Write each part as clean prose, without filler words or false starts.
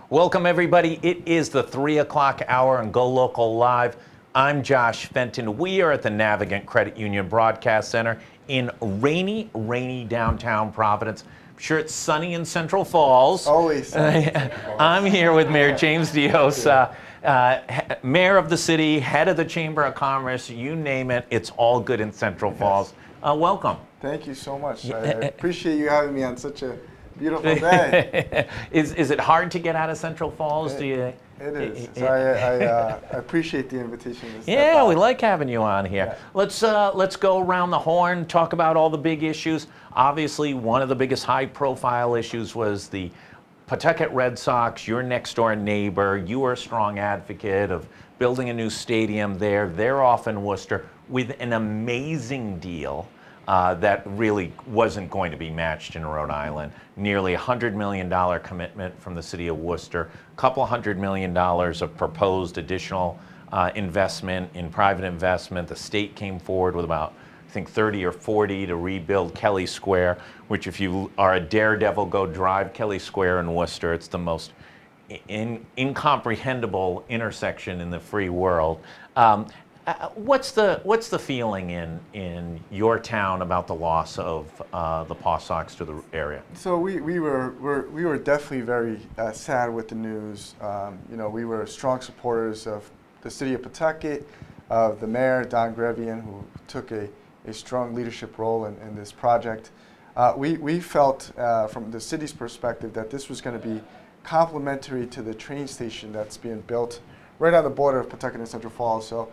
Welcome, everybody. It is the 3 o'clock hour on GoLocal Live. I'm Josh Fenton. We are at the Navigant Credit Union Broadcast Center in rainy downtown Providence. I'm sure it's sunny in Central Falls. Always sunny in Central Falls. I'm here with Mayor James Dios, Mayor of the city, head of the Chamber of Commerce, you name it, it's all good in Central Falls. Welcome. Thank you so much. I appreciate you having me on such a beautiful day. Is it hard to get out of Central Falls? It is. So I appreciate the invitation. We like having you on here. Yeah. Let's go around the horn, talk about all the big issues. Obviously, one of the biggest high-profile issues was the Pawtucket Red Sox, your next-door neighbor. You were a strong advocate of building a new stadium there. They're off in Worcester with an amazing deal that really wasn't going to be matched in Rhode Island. Nearly $100 million commitment from the city of Worcester, a couple $100 million of proposed additional investment in private investment. The state came forward with about, I think, 30 or 40 to rebuild Kelly Square, which if you are a daredevil, go drive Kelly Square in Worcester. It's the most incomprehensible intersection in the free world. What's the feeling in your town about the loss of the Paw Sox to the area? So we were definitely very sad with the news. We were strong supporters of the city of Pawtucket, of the mayor, Gregg Ian, who took a strong leadership role in this project. We felt from the city's perspective that this was going to be complementary to the train station that's being built right on the border of Pawtucket and Central Falls. So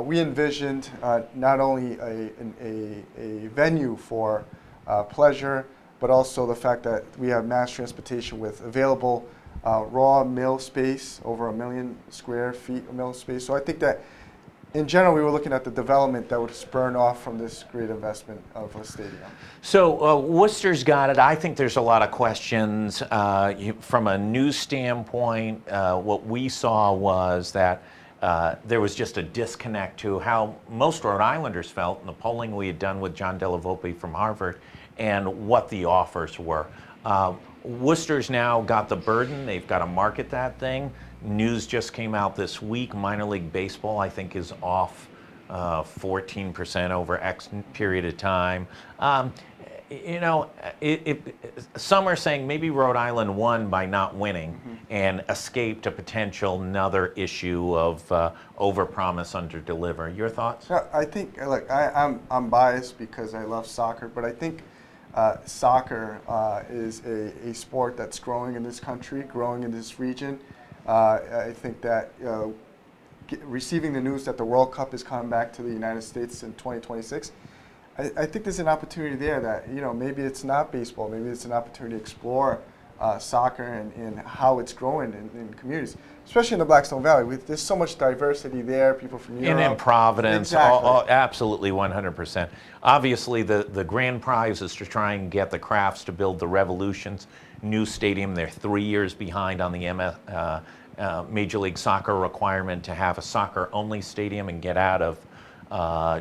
we envisioned not only a venue for pleasure, but also the fact that we have mass transportation with available raw mill space, over 1 million square feet of mill space. So I think that in general, we were looking at the development that would spurn off from this great investment of a stadium. So Worcester's got it. I think there's a lot of questions. From a news standpoint, what we saw was that there was just a disconnect to how most Rhode Islanders felt in the polling we had done with John Della Volpe from Harvard and what the offers were. Worcester's now got the burden. They've got to market that thing. News just came out this week. Minor League Baseball, I think, is off 14% over X period of time. Some are saying maybe Rhode Island won by not winning and escaped a potential another issue of overpromise, underdeliver. Your thoughts? Yeah, I think, look, I'm biased because I love soccer, but I think soccer is a sport that's growing in this country, growing in this region. I think that receiving the news that the World Cup is coming back to the United States in 2026, I think there's an opportunity there that, maybe it's not baseball, maybe it's an opportunity to explore soccer and how it's growing in communities, especially in the Blackstone Valley. There's so much diversity there, people from Europe. And in Providence, exactly. Absolutely 100%. Obviously, the grand prize is to try and get the Crafts to build the Revolution's new stadium. They're 3 years behind on the Major League Soccer requirement to have a soccer-only stadium and get out of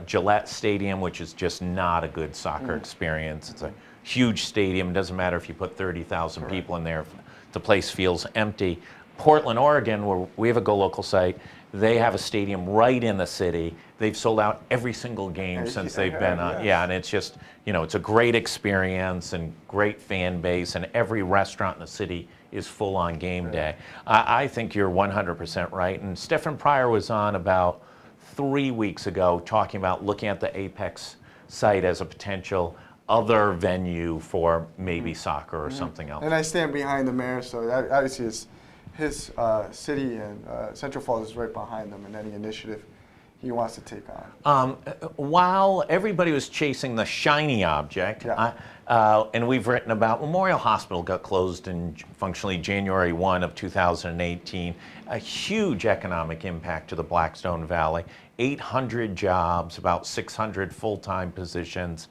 Gillette Stadium, which is just not a good soccer experience. It's a huge stadium. It doesn't matter if you put 30,000 people in there, if the place feels empty. Portland, Oregon, where we have a GoLocal site, they have a stadium right in the city. They've sold out every single game since they've been on. Yeah, and it's just, it's a great experience and great fan base, and every restaurant in the city is full on game day. I think you're 100% right. And Stephen Pryor was on about 3 weeks ago talking about looking at the Apex site as a potential other venue for maybe soccer or something else. And I stand behind the mayor, so obviously his city and Central Falls is right behind them in any initiative he wants to take on. While everybody was chasing the shiny object, and we've written about Memorial Hospital got closed in functionally January 1 of 2018, a huge economic impact to the Blackstone Valley, 800 jobs, about 600 full-time positions.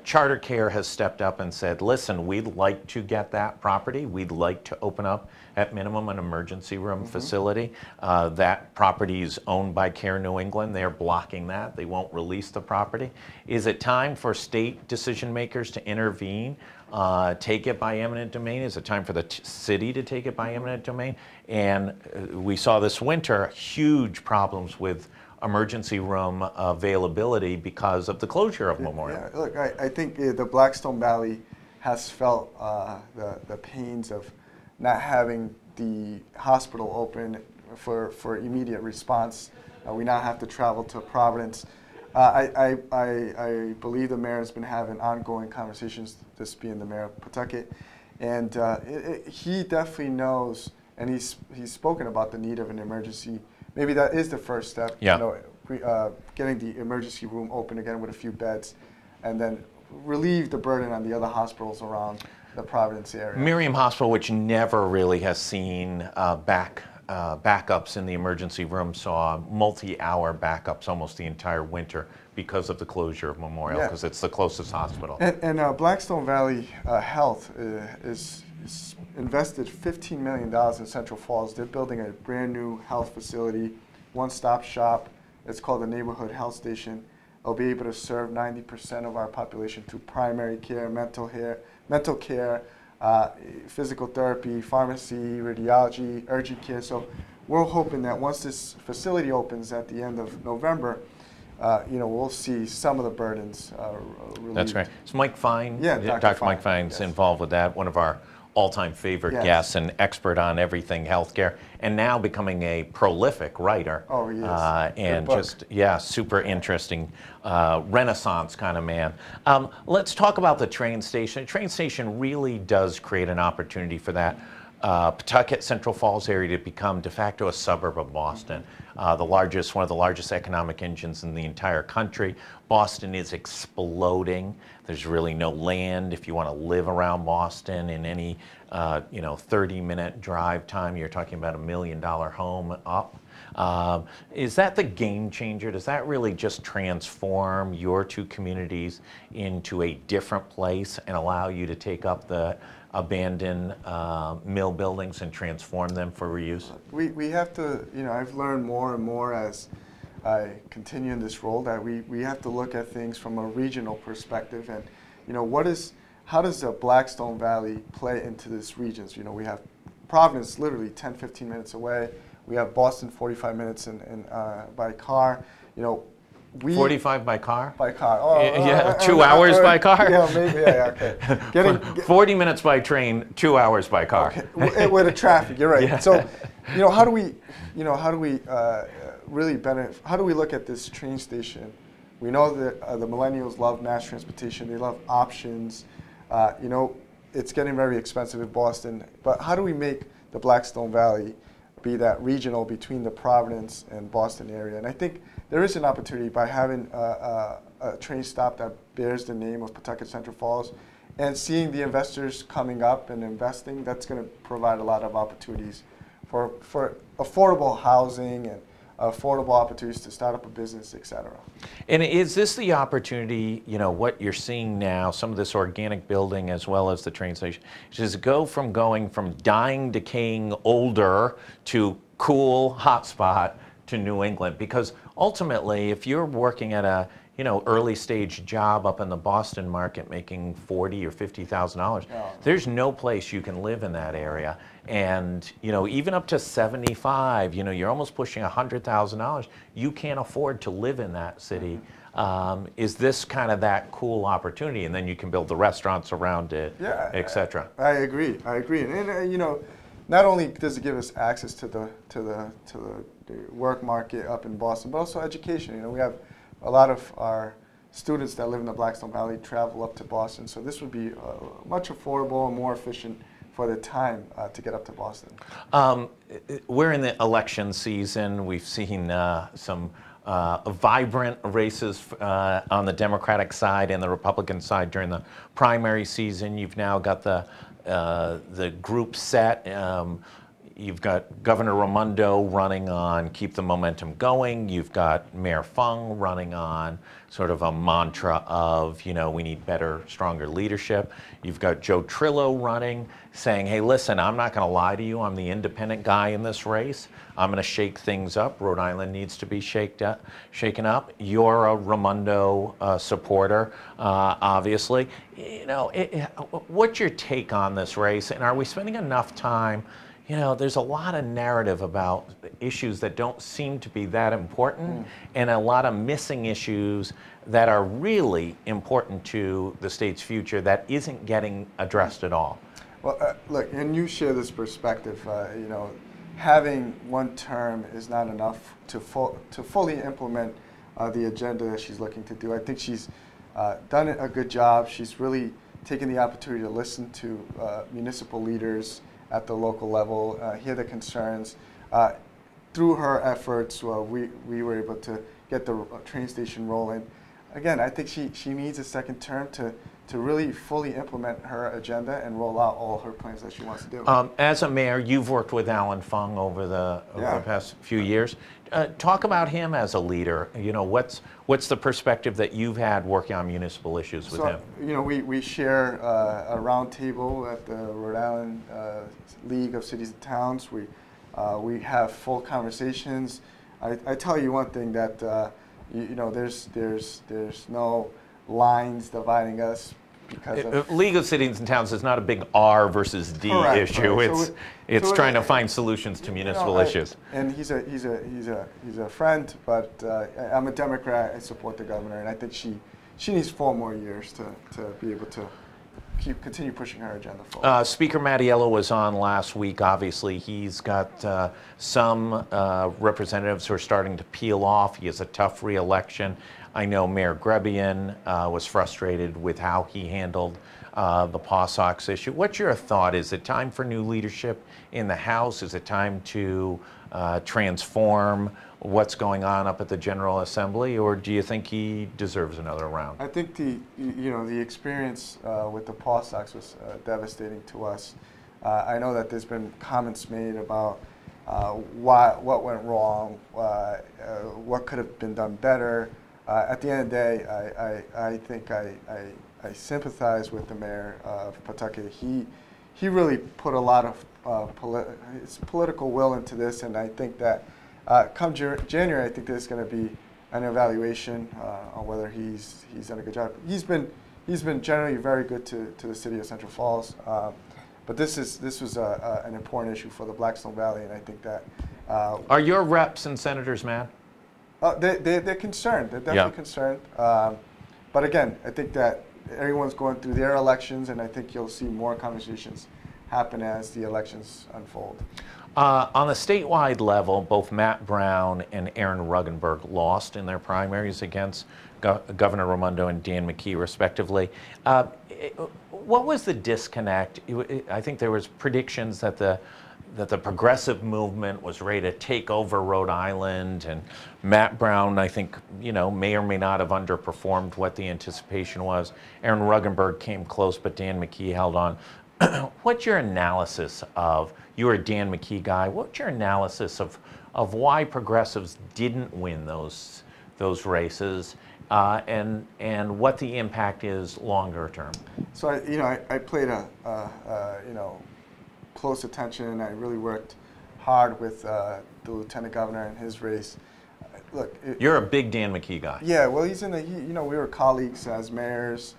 Charter Care has stepped up and said, listen, we'd like to get that property. We'd like to open up, at minimum, an emergency room facility. That property is owned by Care New England. They're blocking that. They won't release the property. Is it time for state decision makers to intervene take it by eminent domain? Is it time for the city to take it by eminent domain? And we saw this winter huge problems with emergency room availability because of the closure of Memorial. Yeah, look, I think the Blackstone Valley has felt the pains of not having the hospital open for immediate response. We now have to travel to Providence. I believe the mayor has been having ongoing conversations, this being the mayor of Pawtucket, and he definitely knows, and he's spoken about the need of an emergency. Maybe that is the first step. Yeah. You know, getting the emergency room open again with a few beds, and then relieve the burden on the other hospitals around the Providence area. Miriam Hospital, which never really has seen backups in the emergency room, saw multi-hour backups almost the entire winter because of the closure of Memorial, because it's the closest hospital. And Blackstone Valley Health is invested $15 million in Central Falls. They're building a brand new health facility, one-stop shop. It's called the Neighborhood Health Station. It'll be able to serve 90% of our population through primary care, mental care, physical therapy, pharmacy, radiology, urgent care. So we're hoping that once this facility opens at the end of November, you know, we'll see some of the burdens relieved. That's right. Is Mike Fine? Yeah, Dr. Mike Fine's involved with that. One of our all-time favorite guests, and expert on everything healthcare, and now becoming a prolific writer. Oh, he is. And just, super interesting, Renaissance kind of man. Let's talk about the train station. The train station really does create an opportunity for that Pawtucket Central Falls area to become de facto a suburb of Boston. One of the largest economic engines in the entire country. Boston is exploding. There's really no land if you want to live around Boston in any 30-minute drive time. You're talking about $1 million home up. Is that the game changer? Does that really just transform your two communities into a different place and allow you to take up the abandoned mill buildings and transform them for reuse? We have to, I've learned more and more as I continue in this role that we have to look at things from a regional perspective, and how does the Blackstone Valley play into this regions? We have Providence literally 10, 15 minutes away. We have Boston 45 minutes by car. 45 by car? By car. 2 hours by car? Yeah, maybe. Okay. 40 minutes by train, 2 hours by car. Okay. With the traffic, you're right. Yeah. So, how do we really benefit? How do we look at this train station? We know that the millennials love mass transportation. They love options. It's getting very expensive in Boston. But how do we make the Blackstone Valley be that regional between the Providence and Boston area? And I think there is an opportunity by having a train stop that bears the name of Pawtucket Central Falls, and seeing the investors coming up and investing. That's going to provide a lot of opportunities for affordable housing and affordable opportunities to start up a business, etc. And is this the opportunity, what you're seeing now, some of this organic building as well as the train station, is going from dying, decaying, older to cool, hotspot to New England? Because ultimately, if you're working at a early stage job up in the Boston market making $40,000 or $50,000, there's no place you can live in that area. And even up to 75, you're almost pushing $100,000. You can't afford to live in that city. Is this kind of that cool opportunity? And then you can build the restaurants around it, etc. I agree. And not only does it give us access to the work market up in Boston, but also education. We have a lot of our students that live in the Blackstone Valley travel up to Boston, so this would be much affordable and more efficient for the time to get up to Boston. We're in the election season. We've seen some vibrant races on the Democratic side and the Republican side during the primary season. You've now got the group set. you've got Governor Raimondo running on keep the momentum going. You've got Mayor Fung running on sort of a mantra of, you know, we need better, stronger leadership. You've got Joe Trillo running, saying, hey, listen, I'm not going to lie to you. I'm the independent guy in this race. I'm going to shake things up. Rhode Island needs to be shaken up. You're a Raimondo supporter, obviously. You know, what's your take on this race? And are we spending enough time? You know, there's a lot of narrative about issues that don't seem to be that important, and a lot of missing issues that are really important to the state's future that isn't getting addressed at all. Well, look, and you share this perspective. You know, having one term is not enough to fully implement the agenda that she's looking to do. I think she's done a good job. She's really taken the opportunity to listen to municipal leaders at the local level, hear the concerns. Through her efforts, we were able to get the train station rolling. Again, I think she needs a second term to really fully implement her agenda and roll out all her plans that she wants to do. As a mayor, you've worked with Allan Fung over the past few years. Talk about him as a leader. You know, what's the perspective that you've had working on municipal issues with him? You know, we share a round table at the Rhode Island League of Cities and Towns. We have full conversations. I tell you one thing, that you know, there's no lines dividing us. Because of League of Cities and Towns is not a big R versus D issue. Correct. It's trying to find solutions to municipal issues. And he's a friend, but I'm a Democrat. I support the governor, and I think she needs 4 more years to be able to continue pushing her agenda forward. Speaker Mattiello was on last week. Obviously, he's got some representatives who are starting to peel off. He has a tough re-election. I know Mayor Gregg Ian was frustrated with how he handled the Paw Sox issue. What's your thought? Is it time for new leadership in the House? Is it time to transform what's going on up at the General Assembly, or do you think he deserves another round? I think the experience with the Paw Sox was devastating to us. I know that there's been comments made about what went wrong, what could have been done better. At the end of the day, I think I sympathize with the mayor of Pawtucket. He really put a lot of his political will into this, and I think that come January, I think there's going to be an evaluation on whether he's done a good job. He's been generally very good to the city of Central Falls, but this was an important issue for the Blackstone Valley, and I think that. Are your reps and senators mad? They're concerned. They're definitely concerned. But again, I think that everyone's going through their elections, and I think you'll see more conversations happen as the elections unfold. On the statewide level, both Matt Brown and Aaron Ruggenberg lost in their primaries against Governor Raimondo and Dan McKee, respectively. What was the disconnect? I think there was predictions that the progressive movement was ready to take over Rhode Island, and Matt Brown, I think, you know, may or may not have underperformed what the anticipation was. Aaron Ruggenberg came close, but Dan McKee held on. What's your analysis of, you're a Dan McKee guy, what's your analysis of why progressives didn't win those races, and what the impact is longer term? So I played close attention. I really worked hard with the lieutenant governor in his race. Look, you're a big Dan McKee guy. Yeah, well, we were colleagues as mayors.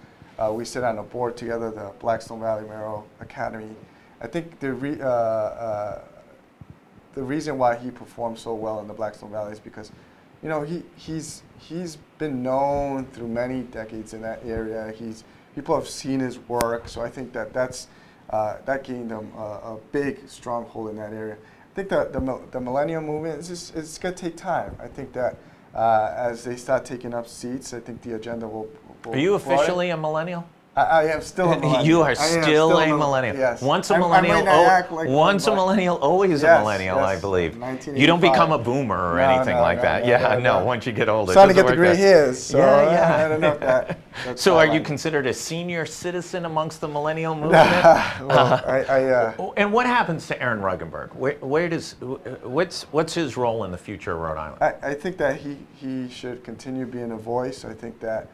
We sit on a board together, the Blackstone Valley Mayoral Academy. I think the reason why he performed so well in the Blackstone Valley is because, you know, he's been known through many decades in that area. People have seen his work, so I think that that gained him a big stronghold in that area. I think the millennial movement it's going to take time. I think that as they start taking up seats, I think the agenda will. Are you officially a millennial? I am still a millennial. You are still a millennial. Yes. Once a millennial, once a millennial, always a millennial, I believe. You don't become a boomer or anything like that. No, once you get older. Starting to get the gray hairs, so I don't know if that's so are you considered a senior citizen amongst the millennial movement? And what happens to Aaron Ruggenberg? What's his role in the future of Rhode Island? I think that he should continue being a voice. I think that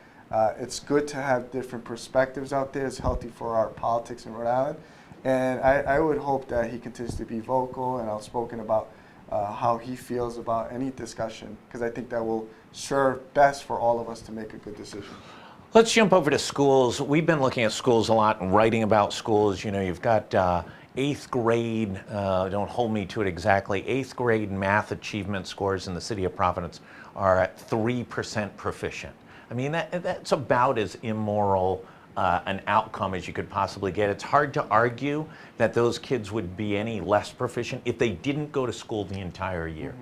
it's good to have different perspectives out there. It's healthy for our politics in Rhode Island. And I would hope that he continues to be vocal and outspoken about how he feels about any discussion, because I think that will serve best for all of us to make a good decision. Let's jump over to schools. We've been looking at schools a lot and writing about schools. You know, you've got 8th grade, don't hold me to it exactly, 8th grade math achievement scores in the city of Providence are at 3% proficient. I mean, that's about as immoral an outcome as you could possibly get. It's hard to argue that those kids would be any less proficient if they didn't go to school the entire year.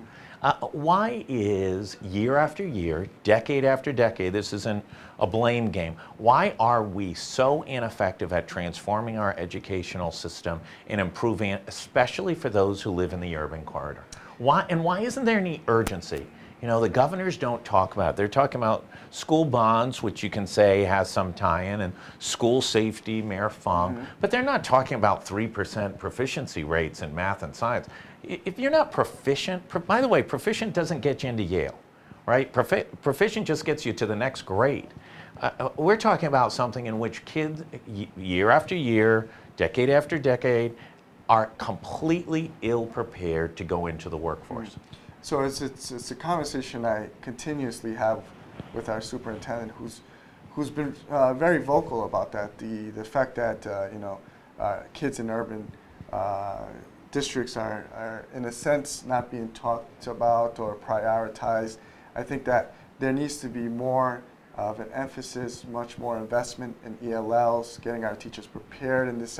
Why is year after year, decade after decade, this isn't a blame game, why are we so ineffective at transforming our educational system and improving it, especially for those who live in the urban corridor? Why isn't there any urgency? You know, the governors don't talk about it. They're talking about school bonds, which you can say has some tie-in, and school safety, Mayor Fung, but they're not talking about 3% proficiency rates in math and science. If you're not proficient, by the way, proficient doesn't get you into Yale, right? Proficient just gets you to the next grade. We're talking about something in which kids, year after year, decade after decade, are completely ill-prepared to go into the workforce. So it's a conversation I continuously have with our superintendent, who's been very vocal about that. The fact that kids in urban districts are in a sense not being talked about or prioritized. I think that there needs to be more of an emphasis, much more investment in ELLs, getting our teachers prepared in this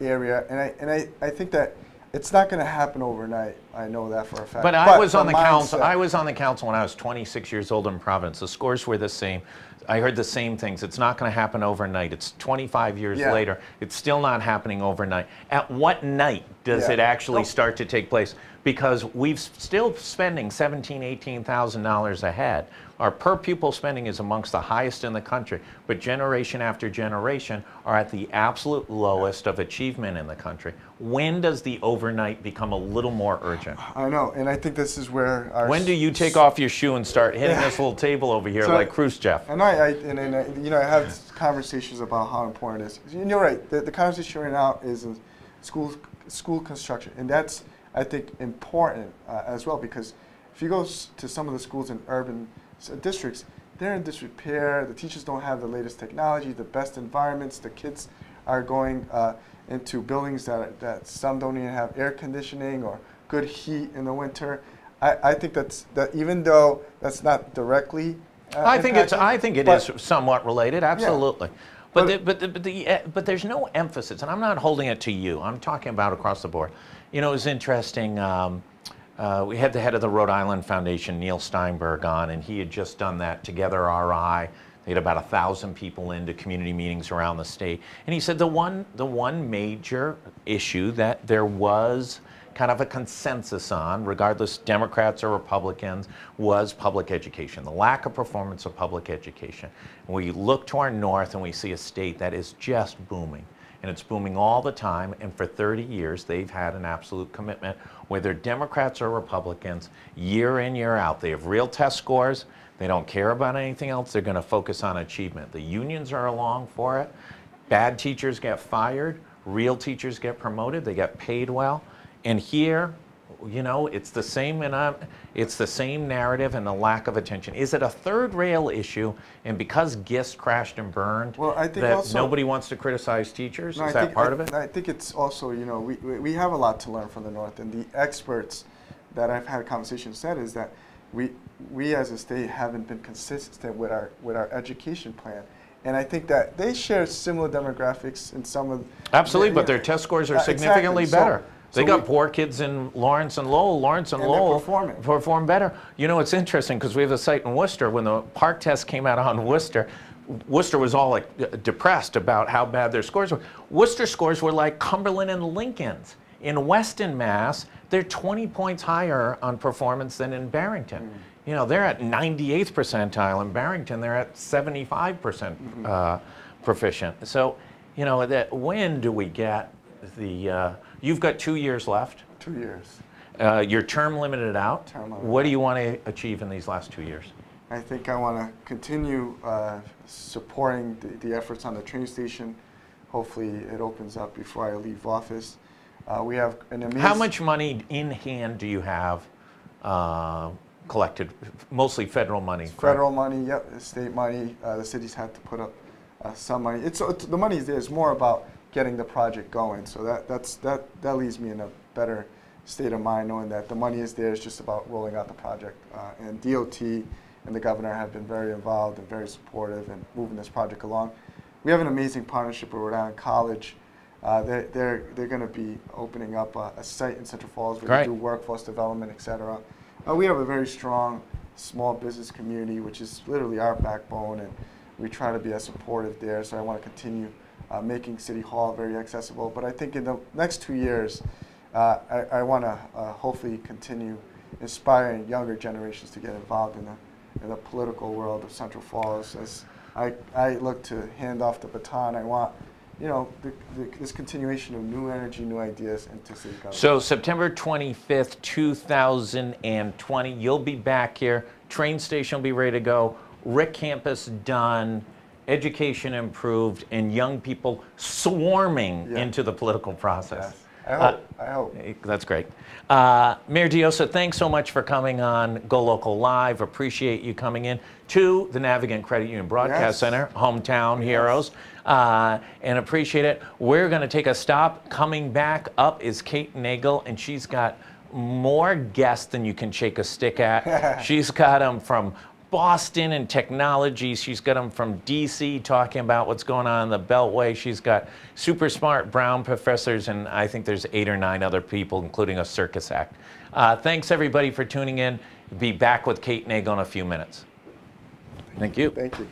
area, and I think that it's not going to happen overnight. I know that for a fact. But I was on the council. I was on the council when I was 26 years old in Providence. The scores were the same. I heard the same things. It's not going to happen overnight. It's 25 years later. It's still not happening overnight. At what night does it actually start to take place? Because we've still spending $17,000, $18,000 a head. Our per pupil spending is amongst the highest in the country, but generation after generation are at the absolute lowest of achievement in the country. When does the overnight become a little more urgent? I know, and I think this is where our... When do you take off your shoe and start hitting this little table over here like Khrushchev? And I have conversations about how important it is. And you're right, the conversation right now is school construction, and that's, I think, important as well, because if you go to some of the schools in urban districts, they're in disrepair. The teachers don't have the latest technology, the best environments. The kids are going into buildings that some don't even have air conditioning or good heat in the winter. I think that even though that's not directly I think it is somewhat related, absolutely. Yeah. But there's no emphasis, and I'm not holding it to you. I'm talking about across the board. You know, it was interesting. We had the head of the Rhode Island Foundation, Neil Steinberg, on, and he had just done that Together RI. They had about 1,000 people into community meetings around the state, and he said the one major issue that there was kind of a consensus on, regardless Democrats or Republicans, was public education, the lack of performance of public education. And we look to our north and we see a state that is just booming. And it's booming all the time, and for 30 years they've had an absolute commitment, whether Democrats or Republicans, year in, year out. They have real test scores, they don't care about anything else, they're going to focus on achievement. The unions are along for it, bad teachers get fired, real teachers get promoted, they get paid well. And here, you know, it's the same, and it's the same narrative and the lack of attention. Is it a third rail issue, and because GIST crashed and burned, I think that also, nobody wants to criticize teachers? No, is that part of it? I think it's also, you know, we have a lot to learn from the North, and the experts that I've had conversations said is that we as a state haven't been consistent with our education plan. And I think that they share similar demographics in some of... Absolutely, but their test scores are significantly better. They got poor kids in Lawrence and Lowell. Lawrence and Lowell perform better. You know, it's interesting because we have a site in Worcester. When the park test came out on Worcester, Worcester was all like depressed about how bad their scores were. Worcester scores were like Cumberland and Lincoln's. In Weston, Mass, they're 20 points higher on performance than in Barrington. You know, they're at 98th percentile. In Barrington, they're at 75% proficient. So, you know, when do we get the, you've got 2 years left. 2 years. You're term limited out. Term limited. What do you want to achieve in these last 2 years? I think I want to continue supporting the efforts on the train station. Hopefully it opens up before I leave office. We have an amazing... How much money in hand do you have collected? Mostly federal money. Federal money, yep. State money. The cities had to put up some money. The money's there. It's more about getting the project going. So that leaves me in a better state of mind, knowing that the money is there. It's just about rolling out the project. And DOT and the governor have been very involved and very supportive in moving this project along. We have an amazing partnership with Rhode Island College. They're going to be opening up a site in Central Falls where they do workforce development, et cetera. We have a very strong small business community, which is literally our backbone, and we try to be as supportive there. So I want to continue making City Hall very accessible. But I think in the next 2 years, I want to hopefully continue inspiring younger generations to get involved in the political world of Central Falls. As I look to hand off the baton, I want, you know, this continuation of new energy, new ideas into city government. So September 25th, 2020, you'll be back here. Train station will be ready to go. Rick campus done. Education improved, and young people swarming into the political process. Yes. I hope. That's great. Mayor Diossa, thanks so much for coming on GoLocal Live. Appreciate you coming in to the Navigant Credit Union Broadcast Center, hometown heroes, and appreciate it. We're going to take a stop. Coming back up is Kate Nagel, and she's got more guests than you can shake a stick at. She's got them from Boston and technology. She's got them from DC talking about what's going on in the Beltway. She's got super smart Brown professors, and I think there's 8 or 9 other people, including a circus act. Thanks everybody for tuning in. Be back with Kate Nagel in a few minutes. Thank you. Thank you.